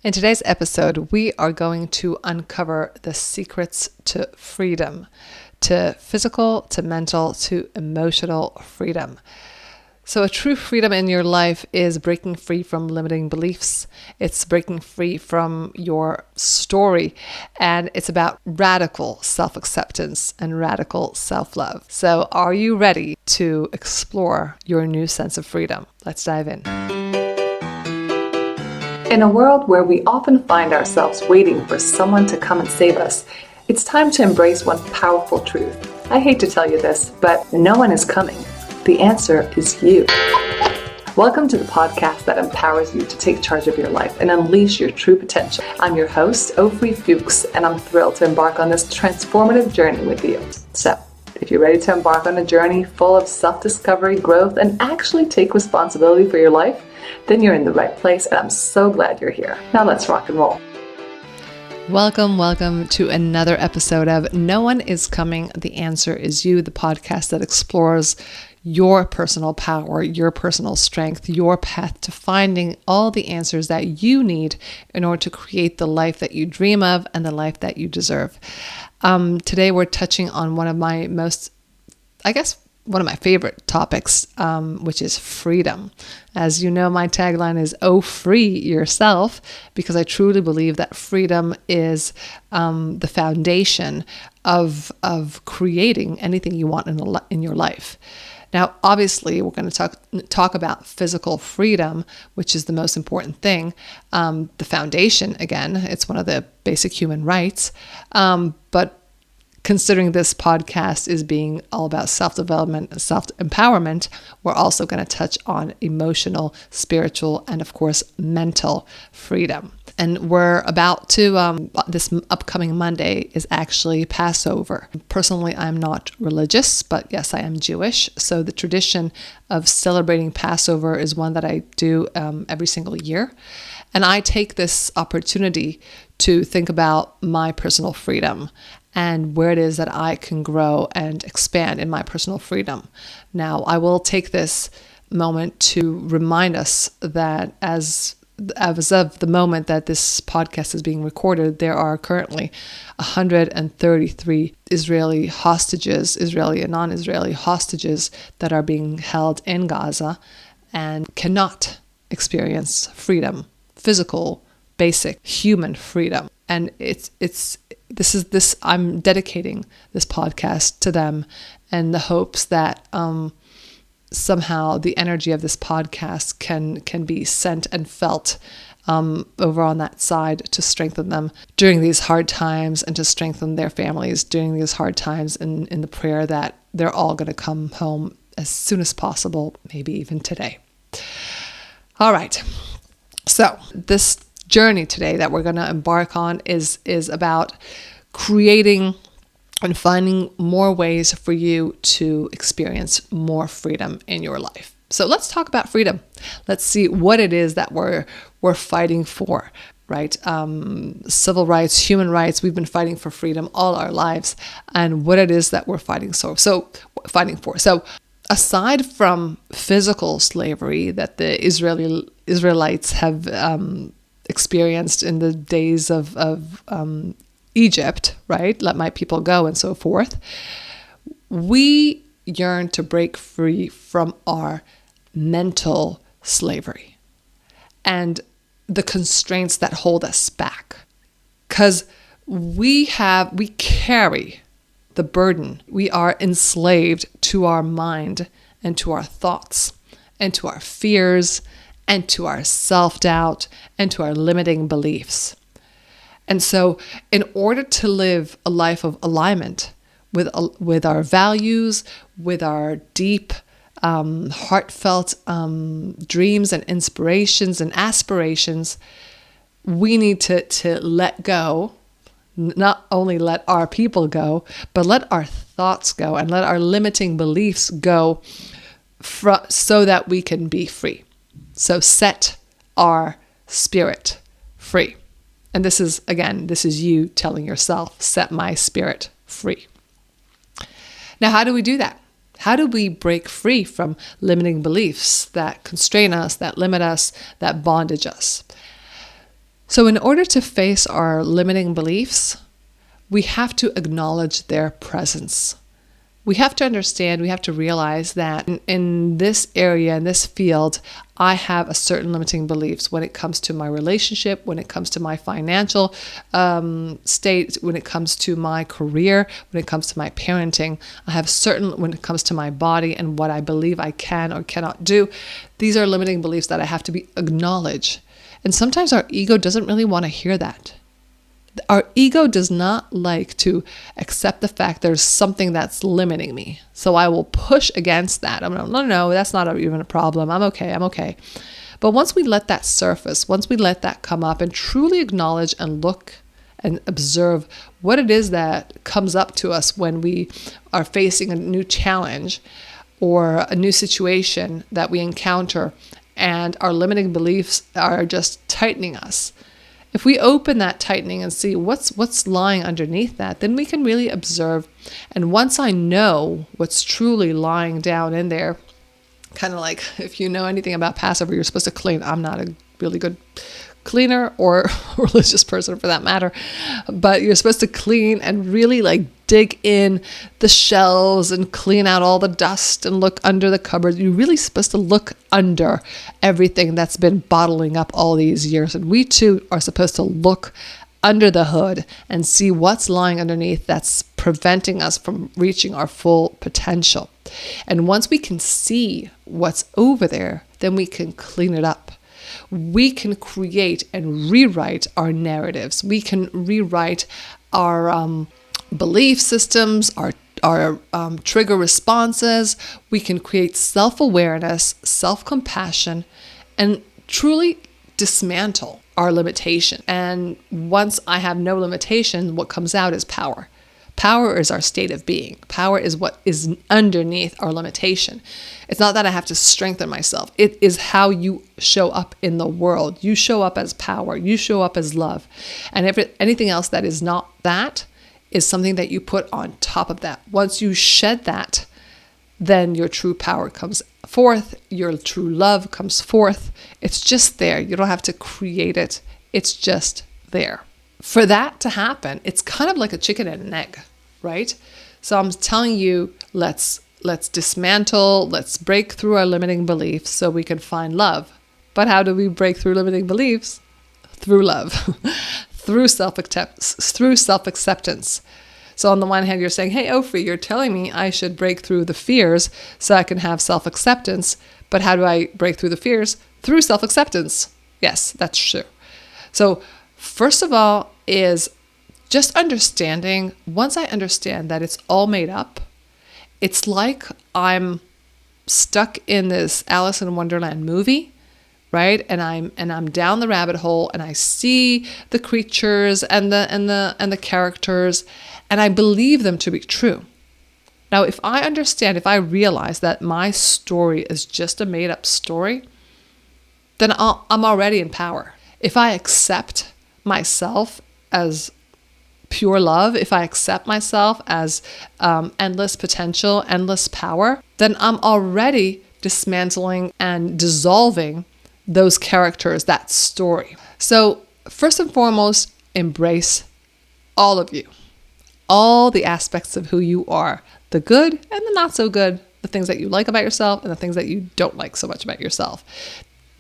In today's episode, we are going to uncover the secrets to freedom, to physical, to mental, to emotional freedom. So a true freedom in your life is breaking free from limiting beliefs. It's breaking free from your story, and it's about radical self-acceptance and radical self-love. So are you ready to explore your new sense of freedom? Let's dive in. In a world where we often find ourselves waiting for someone to come and save us, it's time to embrace one powerful truth. I hate to tell you this, but no one is coming. The answer is you. Welcome to the podcast that empowers you to take charge of your life and unleash your true potential. I'm your host, Ofri Fuchs, and I'm thrilled to embark on this transformative journey with you. So, if you're ready to embark on a journey full of self-discovery, growth, and actually take responsibility for your life, then you're in the right place, and I'm so glad you're here. Now let's rock and roll. Welcome to another episode of No One Is Coming, The Answer Is You, the podcast that explores your personal power, your personal strength, your path to finding all the answers that you need in order to create the life that you dream of and the life that you deserve. Today we're touching on one of my favorite topics, which is freedom. As you know, my tagline is "Oh, free yourself," because I truly believe that freedom is the foundation of creating anything you want in your life. Now, obviously, we're going to talk about physical freedom, which is the most important thing. The foundation, again, it's one of the basic human rights. But considering this podcast is being all about self-development and self-empowerment, we're also going to touch on emotional, spiritual, and of course, mental freedom. And we're about to, this upcoming Monday is actually Passover. Personally, I'm not religious, but yes, I am Jewish. So the tradition of celebrating Passover is one that I do every single year. And I take this opportunity to think about my personal freedom and where it is that I can grow and expand in my personal freedom. Now, I will take this moment to remind us that as of the moment that this podcast is being recorded, there are currently 133 Israeli hostages, Israeli and non-Israeli hostages that are being held in Gaza and cannot experience freedom, physical, basic human freedom. And I'm dedicating this podcast to them in the hopes that somehow the energy of this podcast can be sent and felt over on that side to strengthen them during these hard times and to strengthen their families during these hard times, in the prayer that they're all going to come home as soon as possible, maybe even today. All right. So this journey today that we're going to embark on is about creating and finding more ways for you to experience more freedom in your life. So let's talk about freedom. Let's see what it is that we're fighting for, right? Civil rights, human rights, we've been fighting for freedom all our lives, and what it is that we're fighting for. So aside from physical slavery that the Israelites have experienced in the days of Egypt, right? Let my people go and so forth. We yearn to break free from our mental slavery and the constraints that hold us back. Because we carry the burden. We are enslaved to our mind and to our thoughts and to our fears and to our self-doubt and to our limiting beliefs. And so in order to live a life of alignment with our values, with our deep, heartfelt dreams and inspirations and aspirations, we need to let go, not only let our people go, but let our thoughts go and let our limiting beliefs go so that we can be free. So set our spirit free. And this is you telling yourself, set my spirit free. Now, how do we do that? How do we break free from limiting beliefs that constrain us, that limit us, that bondage us? So in order to face our limiting beliefs, we have to acknowledge their presence. We have to understand, we have to realize that in this area, in this field, I have a certain limiting beliefs when it comes to my relationship, when it comes to my financial state, when it comes to my career, when it comes to my parenting. I have certain, when it comes to my body and what I believe I can or cannot do. These are limiting beliefs that I have to be acknowledged. And sometimes our ego doesn't really want to hear that. Our ego does not like to accept the fact there's something that's limiting me. So I will push against that. I'm like, no, that's not even a problem. I'm okay. But once we let that surface, once we let that come up and truly acknowledge and look and observe what it is that comes up to us when we are facing a new challenge or a new situation that we encounter and our limiting beliefs are just tightening us. If we open that tightening and see what's lying underneath that, then we can really observe. And once I know what's truly lying down in there, kind of like if you know anything about Passover, you're supposed to clean. I'm not a really good cleaner or religious person for that matter, but you're supposed to clean and really dig in the shelves and clean out all the dust and look under the cupboards. You're really supposed to look under everything that's been bottling up all these years. And we too are supposed to look under the hood and see what's lying underneath that's preventing us from reaching our full potential. And once we can see what's over there, then we can clean it up. We can create and rewrite our narratives. We can rewrite our belief systems, our trigger responses. We can create self-awareness, self-compassion, and truly dismantle our limitation. And once I have no limitation, what comes out is power. Power is our state of being. Power is what is underneath our limitation. It's not that I have to strengthen myself. It is how you show up in the world. You show up as power. You show up as love. And if anything else that is not that is something that you put on top of that. Once you shed that, then your true power comes forth. Your true love comes forth. It's just there. You don't have to create it. It's just there. For that to happen, it's kind of like a chicken and an egg, right? So I'm telling you, let's dismantle, let's break through our limiting beliefs so we can find love. But how do we break through limiting beliefs? Through love, through self-acceptance. So on the one hand, you're saying, hey, Ofri, you're telling me I should break through the fears so I can have self-acceptance. But how do I break through the fears? Through self-acceptance. Yes, that's true. So first of all is just understanding, once I understand that it's all made up, it's like I'm stuck in this Alice in Wonderland movie, right? And I'm down the rabbit hole and I see the creatures and the characters and I believe them to be true. Now, if I understand, if I realize that my story is just a made up story, then I'm already in power. If I accept myself as pure love, if I accept myself as endless potential, endless power, then I'm already dismantling and dissolving those characters, that story. So first and foremost, embrace all of you, all the aspects of who you are, the good and the not so good, the things that you like about yourself and the things that you don't like so much about yourself.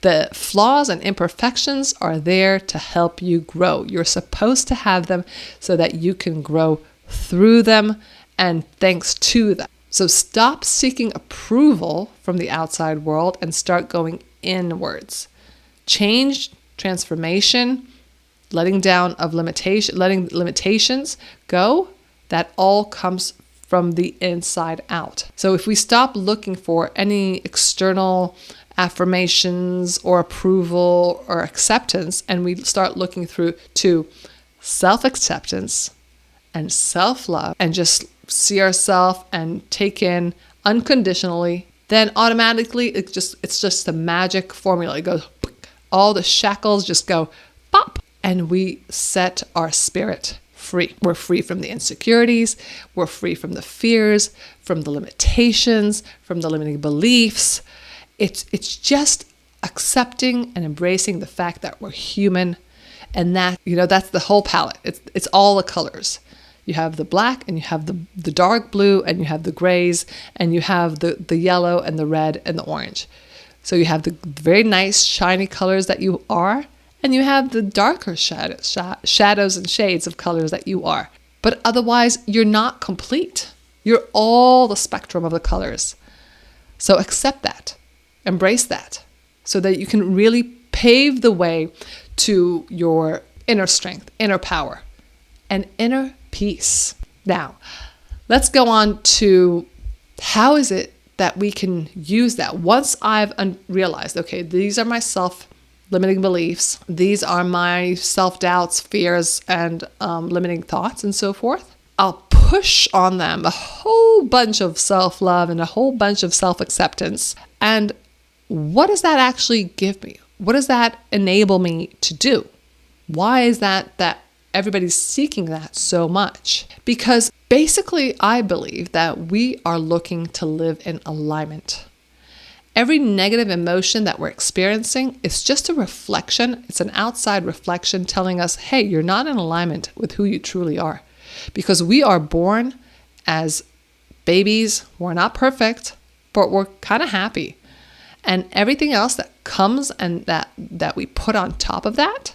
The flaws and imperfections are there to help you grow. You're supposed to have them so that you can grow through them and thanks to them. So stop seeking approval from the outside world and start going inwards. Change, transformation, letting limitations go, that all comes from the inside out. So if we stop looking for any external affirmations or approval or acceptance, and we start looking through to self-acceptance and self-love and just see ourselves and take in unconditionally, then automatically it's just a magic formula. It goes, all the shackles just go pop, and we set our spirit free. We're free from the insecurities. We're free from the fears, from the limitations, from the limiting beliefs. It's just accepting and embracing the fact that we're human And that, that's the whole palette. It's all the colors. You have the black, and you have the dark blue, and you have the grays, and you have the yellow and the red and the orange. So you have the very nice shiny colors that you are, and you have the darker shadows and shades of colors that you are. But otherwise, you're not complete. You're all the spectrum of the colors. So accept that, embrace that, so that you can really pave the way to your inner strength, inner power, and inner peace. Now, let's go on to how is it that we can use that. Once I've realized, okay, these are my self-limiting beliefs, these are my self-doubts, fears, and limiting thoughts, and so forth, I'll push on them a whole bunch of self-love and a whole bunch of self-acceptance. And what does that actually give me? What does that enable me to do? Why is that everybody's seeking that so much? Because basically, I believe that we are looking to live in alignment. Every negative emotion that we're experiencing is just a reflection. It's an outside reflection telling us, hey, you're not in alignment with who you truly are. Because we are born as babies. We're not perfect, but we're kind of happy. And everything else that comes and that we put on top of that,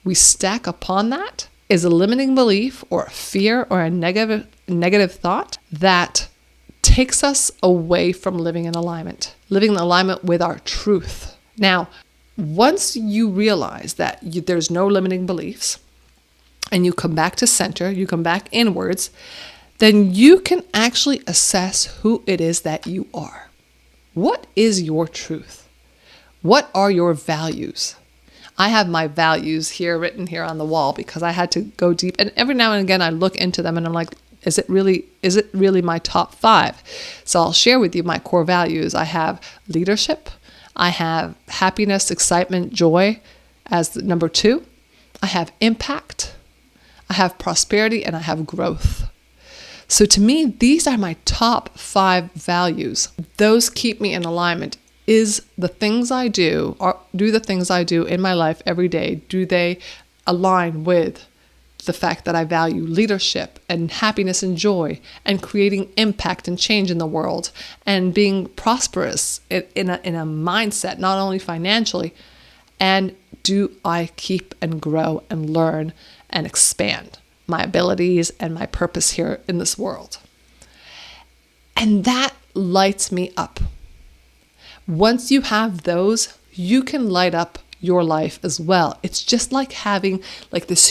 we stack upon that, is a limiting belief or a fear or a negative thought that takes us away from living in alignment with our truth. Now, once you realize that there's no limiting beliefs, and you come back to center, you come back inwards, then you can actually assess who it is that you are. What is your truth? What are your values? I have my values written here on the wall because I had to go deep. And every now and again, I look into them and I'm like, is it really my top 5? So I'll share with you my core values. I have leadership. I have happiness, excitement, joy as number 2. I have impact. I have prosperity, and I have growth. So to me, these are my top 5 values. Those keep me in alignment. Is the things I do, or do the things I do in my life every day, do they align with the fact that I value leadership and happiness and joy and creating impact and change in the world and being prosperous in a mindset, not only financially, and do I keep and grow and learn and expand my abilities and my purpose here in this world? And that lights me up. Once you have those, you can light up your life as well. It's just like having it's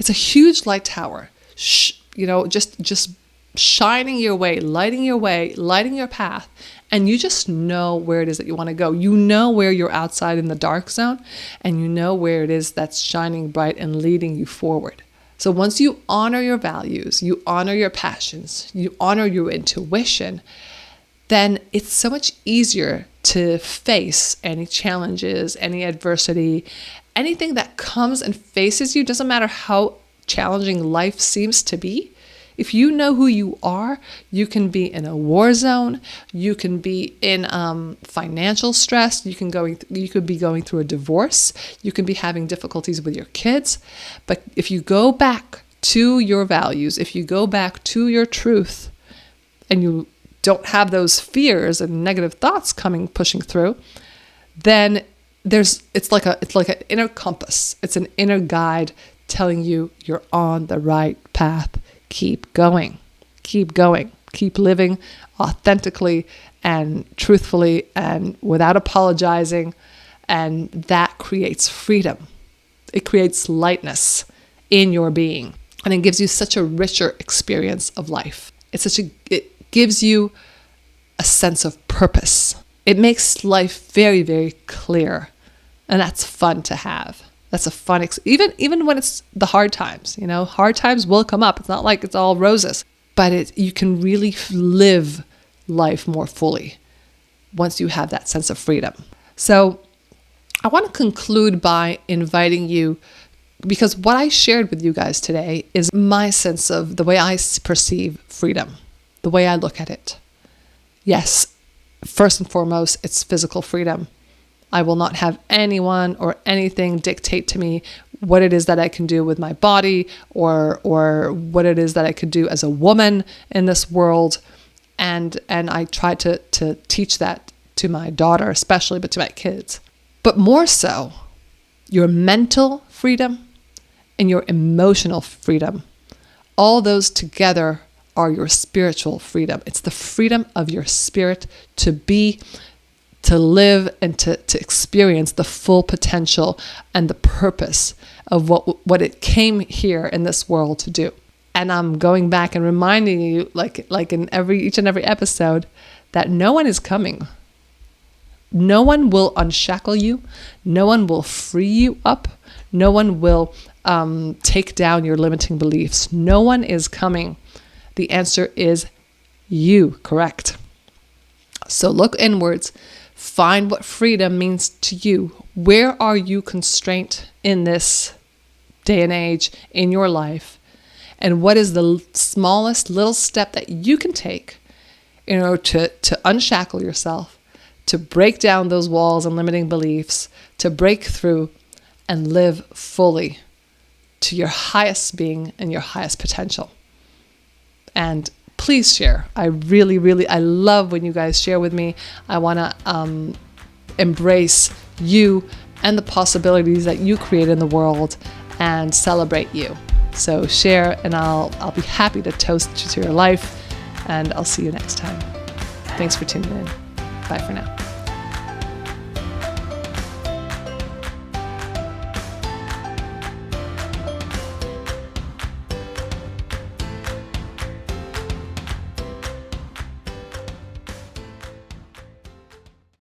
a huge light tower, just shining your way, lighting your path. And you just know where it is that you want to go. You know where you're outside in the dark zone, and you know where it is that's shining bright and leading you forward. So once you honor your values, you honor your passions, you honor your intuition, then it's so much easier to face any challenges, any adversity, anything that comes and faces you. Doesn't matter how challenging life seems to be. If you know who you are, you can be in a war zone. You can be in financial stress. You could be going through a divorce. You can be having difficulties with your kids. But if you go back to your values, if you go back to your truth, and you don't have those fears and negative thoughts pushing through, then it's like an inner compass. It's an inner guide telling you you're on the right path. Keep going, keep living authentically and truthfully and without apologizing. And that creates freedom. It creates lightness in your being. And it gives you such a richer experience of life. It gives you a sense of purpose. It makes life very, very clear. And that's fun to have. That's a fun, even when it's the hard times, hard times will come up. It's not like it's all roses, but you can really live life more fully once you have that sense of freedom. So I want to conclude by inviting you, because what I shared with you guys today is my sense of the way I perceive freedom, the way I look at it. Yes, first and foremost, it's physical freedom. I will not have anyone or anything dictate to me what it is that I can do with my body, or what it is that I could do as a woman in this world. And I try to teach that to my daughter especially, but to my kids. But more so, your mental freedom and your emotional freedom, all those together are your spiritual freedom. It's the freedom of your spirit to be, to live, and to experience the full potential and the purpose of what it came here in this world to do. And I'm going back and reminding you, like in each and every episode, that no one is coming. No one will unshackle you. No one will free you up. No one will take down your limiting beliefs. No one is coming. The answer is you, correct? So look inwards. Find what freedom means to you. Where are you constrained in this day and age in your life? And what is the smallest little step that you can take in order to unshackle yourself, to break down those walls and limiting beliefs, to break through and live fully to your highest being and your highest potential? And please share. I love when you guys share with me. I want to embrace you and the possibilities that you create in the world and celebrate you. So share, and I'll be happy to toast you to your life, and I'll see you next time. Thanks for tuning in. Bye for now.